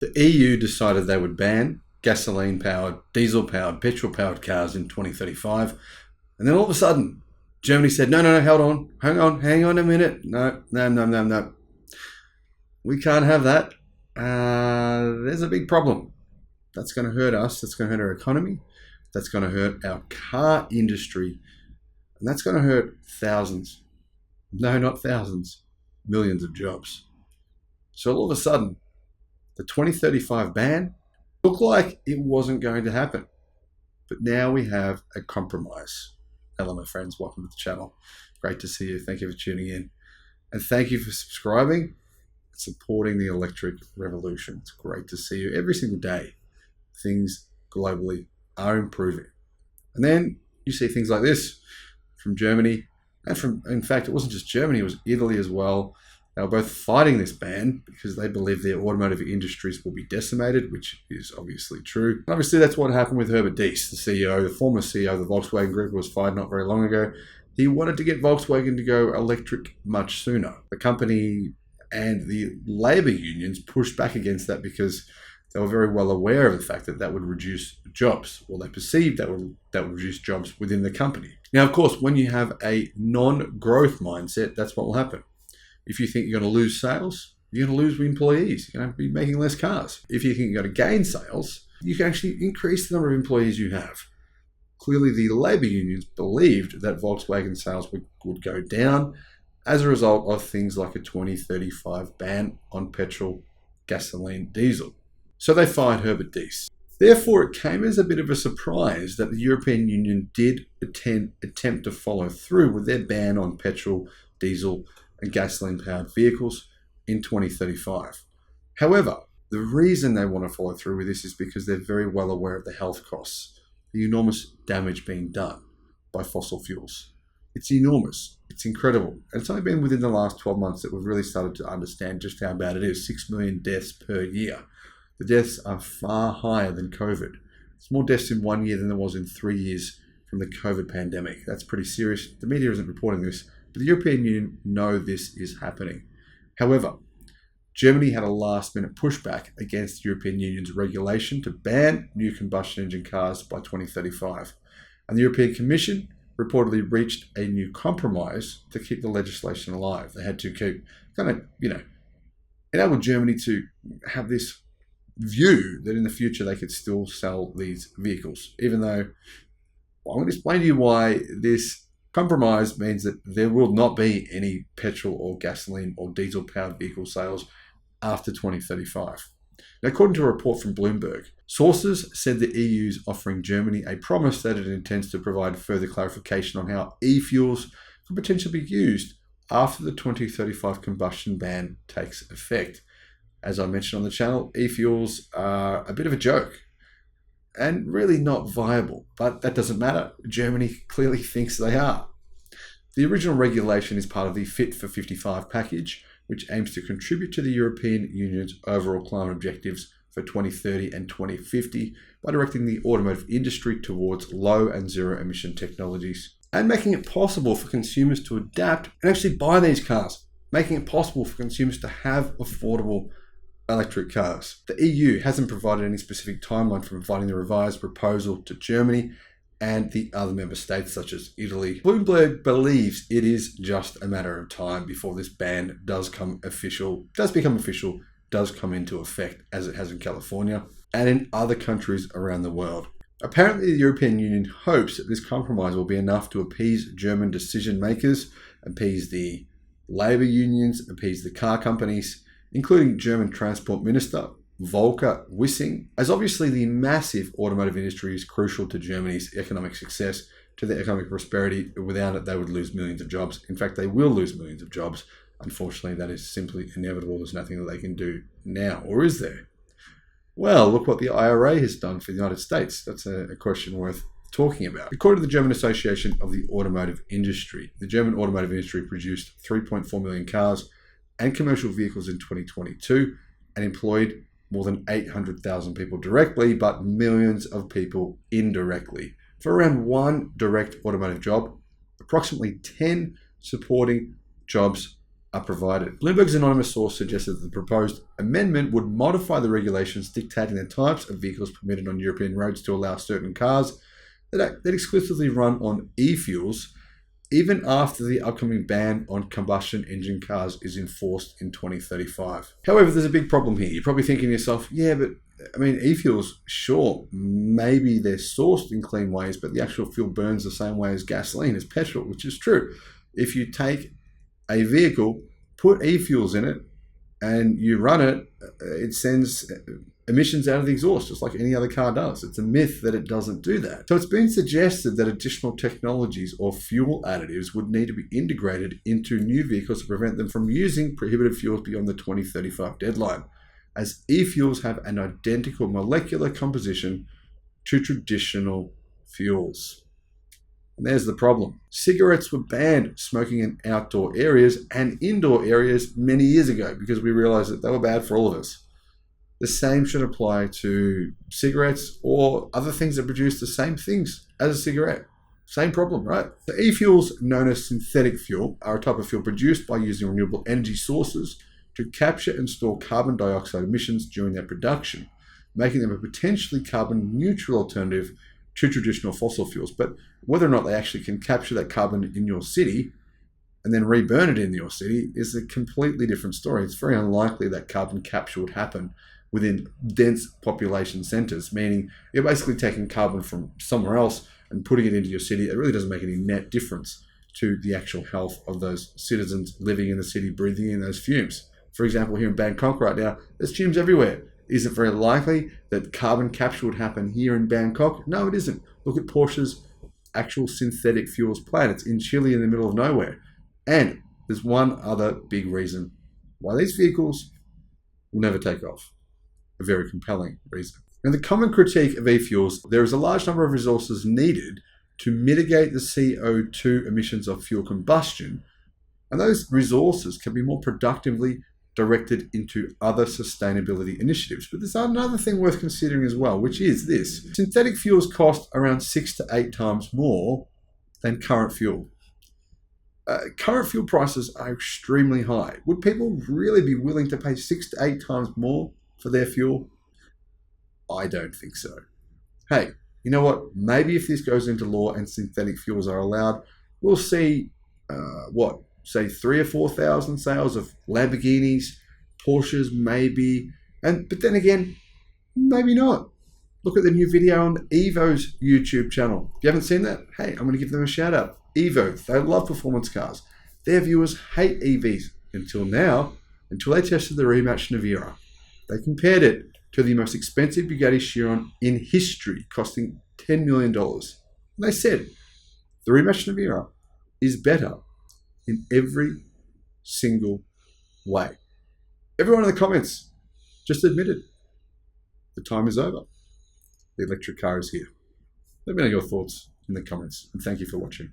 The EU decided they would ban gasoline-powered, diesel-powered, petrol-powered cars in 2035. And then all of a sudden, Germany said, no, hold on, hang on a minute. No. We can't have that. There's a big problem. That's going to hurt us. That's going to hurt our economy. That's going to hurt our car industry. And that's going to hurt thousands. No, not thousands. Millions of jobs. So all of a sudden, the 2035 ban looked like it wasn't going to happen. But now we have a compromise. Hello, my friends. Welcome to the channel. Great to see you. Thank you for tuning in. And thank you for subscribing and supporting the electric revolution. It's great to see you every single day. Things globally are improving. And then you see things like this from Germany and in fact, it wasn't just Germany, it was Italy as well. They were both fighting this ban because they believe their automotive industries will be decimated, which is obviously true. And obviously, that's what happened with Herbert Diess, the former CEO of the Volkswagen Group, who was fired not very long ago. He wanted to get Volkswagen to go electric much sooner. The company and the labor unions pushed back against that because they were very well aware of the fact that that would reduce jobs. Well, they perceived that would reduce jobs within the company. Now, of course, when you have a non-growth mindset, that's what will happen. If you think you're going to lose sales, you're going to lose employees. You're going to be making less cars. If you think you're going to gain sales, you can actually increase the number of employees you have. Clearly, the labor unions believed that Volkswagen sales would go down as a result of things like a 2035 ban on petrol, gasoline, diesel. So they fired Herbert Diess. Therefore, it came as a bit of a surprise that the European Union did attempt to follow through with their ban on petrol, diesel, and gasoline-powered vehicles in 2035. However, the reason they want to follow through with this is because they're very well aware of the health costs, the enormous damage being done by fossil fuels. It's enormous. It's incredible. And it's only been within the last 12 months that we've really started to understand just how bad it is. 6 million deaths per year. The deaths are far higher than COVID. It's more deaths in 1 year than there was in 3 years from the COVID pandemic. That's pretty serious. The media isn't reporting this, but the European Union know this is happening. However, Germany had a last-minute pushback against the European Union's regulation to ban new combustion engine cars by 2035. And the European Commission reportedly reached a new compromise to keep the legislation alive. They had to keep enable Germany to have this view that in the future they could still sell these vehicles, even though I'm going to explain to you why this compromise means that there will not be any petrol or gasoline or diesel powered vehicle sales after 2035. Now, according to a report from Bloomberg, sources said the EU is offering Germany a promise that it intends to provide further clarification on how e-fuels could potentially be used after the 2035 combustion ban takes effect. As I mentioned on the channel, e-fuels are a bit of a joke and really not viable, but that doesn't matter. Germany clearly thinks they are. The original regulation is part of the Fit for 55 package, which aims to contribute to the European Union's overall climate objectives for 2030 and 2050 by directing the automotive industry towards low and zero emission technologies and making it possible for consumers to adapt and actually buy these cars, making it possible for consumers to have affordable electric cars. The EU hasn't provided any specific timeline for providing the revised proposal to Germany and the other member states such as Italy. Bloomberg believes it is just a matter of time before this ban does become official, does come into effect as it has in California and in other countries around the world. Apparently, the European Union hopes that this compromise will be enough to appease German decision makers, appease the labor unions, appease the car companies, including German Transport Minister Volker Wissing, as obviously the massive automotive industry is crucial to Germany's economic success, to their economic prosperity. Without it, they would lose millions of jobs. In fact, they will lose millions of jobs. Unfortunately, that is simply inevitable. There's nothing that they can do now, or is there? Well, look what the IRA has done for the United States. That's a question worth talking about. According to the German Association of the Automotive Industry, the German automotive industry produced 3.4 million cars and commercial vehicles in 2022 and employed more than 800,000 people directly, but millions of people indirectly. For around one direct automotive job, approximately 10 supporting jobs are provided. Bloomberg's anonymous source suggested that the proposed amendment would modify the regulations dictating the types of vehicles permitted on European roads to allow certain cars that exclusively run on e-fuels, even after the upcoming ban on combustion engine cars is enforced in 2035. However, there's a big problem here. You're probably thinking to yourself, yeah, but I mean, e-fuels, sure, maybe they're sourced in clean ways, but the actual fuel burns the same way as gasoline, as petrol, which is true. If you take a vehicle, put e-fuels in it, and you run it, it sends emissions out of the exhaust, just like any other car does. It's a myth that it doesn't do that. So it's been suggested that additional technologies or fuel additives would need to be integrated into new vehicles to prevent them from using prohibited fuels beyond the 2035 deadline, as e-fuels have an identical molecular composition to traditional fuels. And there's the problem. Cigarettes were banned smoking in outdoor areas and indoor areas many years ago because we realized that they were bad for all of us. The same should apply to cigarettes or other things that produce the same things as a cigarette. Same problem, right? The e-fuels, known as synthetic fuel, are a type of fuel produced by using renewable energy sources to capture and store carbon dioxide emissions during their production, making them a potentially carbon neutral alternative to traditional fossil fuels. But whether or not they actually can capture that carbon in your city and then reburn it in your city is a completely different story. It's very unlikely that carbon capture would happen within dense population centers, meaning you're basically taking carbon from somewhere else and putting it into your city. It really doesn't make any net difference to the actual health of those citizens living in the city, breathing in those fumes. For example, here in Bangkok right now, there's fumes everywhere. Is it very likely that carbon capture would happen here in Bangkok? No, it isn't. Look at Porsche's actual synthetic fuels plant. It's in Chile in the middle of nowhere. And there's one other big reason why these vehicles will never take off. A very compelling reason. And the common critique of e-fuels, there is a large number of resources needed to mitigate the CO2 emissions of fuel combustion, and those resources can be more productively directed into other sustainability initiatives. But there's another thing worth considering as well, which is this. Synthetic fuels cost around 6 to 8 times more than current fuel. Current fuel prices are extremely high. Would people really be willing to pay 6 to 8 times more for their fuel? I don't think so. Hey, you know what? Maybe if this goes into law and synthetic fuels are allowed, we'll see, say 3,000 or 4,000 sales of Lamborghinis, Porsches, maybe. But then again, maybe not. Look at the new video on Evo's YouTube channel. If you haven't seen that, hey, I'm going to give them a shout out. Evo, they love performance cars. Their viewers hate EVs until they tested the rematch Navira. They compared it to the most expensive Bugatti Chiron in history, costing $10 million. And they said the rematch Navira is better in every single way. Everyone in the comments just admitted the time is over. The electric car is here. Let me know your thoughts in the comments, and thank you for watching.